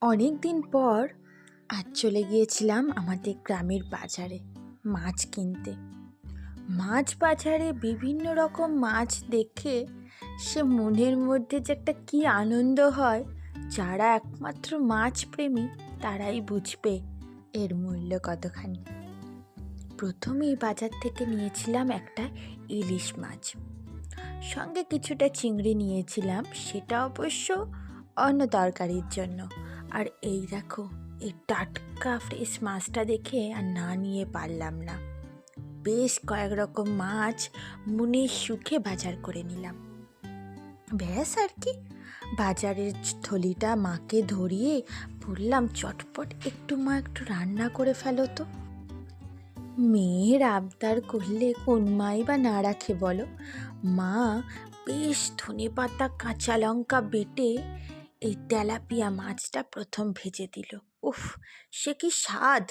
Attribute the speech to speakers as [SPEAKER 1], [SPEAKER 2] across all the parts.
[SPEAKER 1] অনেক দিন পর আজ চলে গিয়েছিলাম আমাদের গ্রামের বাজারে মাছ কিনতে। মাছ বাজারে বিভিন্ন রকম মাছ দেখে সে মনের মধ্যে যে একটা কী আনন্দ হয়, যারা একমাত্র মাছ প্রেমী তারাই বুঝবে এর মূল্য কতখানি। প্রথমেই বাজার থেকে নিয়েছিলাম একটা ইলিশ মাছ, সঙ্গে কিছুটা চিংড়ি নিয়েছিলাম, সেটা অবশ্য অন্য তরকারির জন্য। আর এই দেখো, এই টাটকা ফ্রেশ মাছটা দেখে আর না নিয়ে পারলাম না। বেশ কয়েক রকম মাছ মনের সুখে বাজার করে নিলাম। ব্যাস আর কি, বাজারের থলিটা মাকে ধরিয়ে বললাম, চটপট একটু মা একটু রান্না করে ফেলো তো। মেয়ের আবদার করলে কোন মাই বা না রাখে বলো। মা বেশ ধনেপাতা কাঁচা লঙ্কা বেটে এই তেলাপিয়া মাছটা প্রথম ভেজে দিল। উফ, সে কি স্বাদ!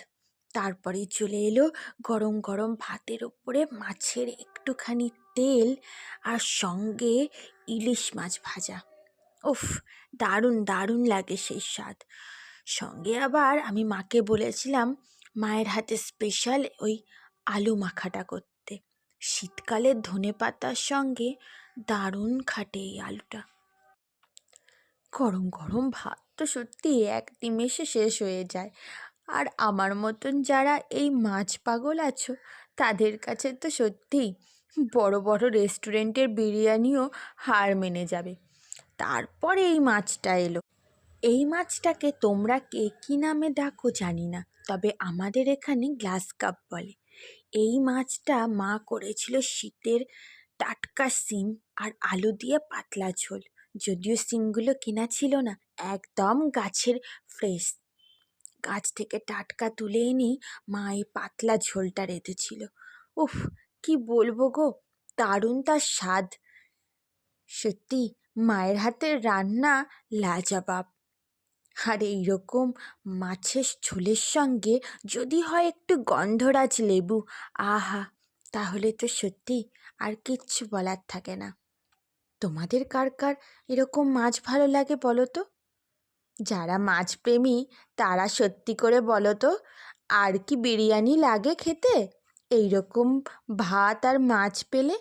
[SPEAKER 1] তারপরে চলে এলো গরম গরম ভাতের ওপরে মাছের একটুখানি তেল আর সঙ্গে ইলিশ মাছ ভাজা। উফ, দারুণ দারুণ লাগে সেই স্বাদ। সঙ্গে আবার আমি মাকে বলেছিলাম মায়ের হাতে স্পেশাল ওই আলু মাখাটা করতে। শীতকালের ধনেপাতার সঙ্গে দারুণ খাটে এই আলুটা। গরম গরম ভাত তো সত্যি এক নিমেষে শেষ হয়ে যায়। আর আমার মতন যারা এই মাছ পাগল আছো, তাদের কাছে তো সত্যিই বড় বড় রেস্টুরেন্টের বিরিয়ানিও হার মেনে যাবে। তারপরে এই মাছটা এলো। এই মাছটাকে তোমরা কে কী নামে ডাকো জানি না, তবে আমাদের এখানে গ্লাস কাপ বলে। এই মাছটা মা করেছিল শীতের টাটকা শিম আর আলু দিয়ে পাতলা ঝোল। যদিও শিমগুলো কেনা ছিল না, একদম গাছের ফ্রেশ, গাছ থেকে টাটকা তুলে এনেই মা এই পাতলা ঝোলটা রেঁধেছিল। উফ, কি বলবো গো, দারুণ তার স্বাদ। সত্যি মায়ের হাতের রান্না লাজবাব। আর এইরকম মাছের ঝোলের সঙ্গে যদি হয় একটু গন্ধরাজ লেবু, আহা, তাহলে তো সত্যি আর কিচ্ছু বলার থাকে না। তোমাদের কার কার এরকম মাছ ভালো লাগে বলো তো? যারা মাছ প্রেমী তারা সত্যি করে বলো তো, আর কি বিরিয়ানি লাগে খেতে এইরকম ভাত আর মাছ পেলে?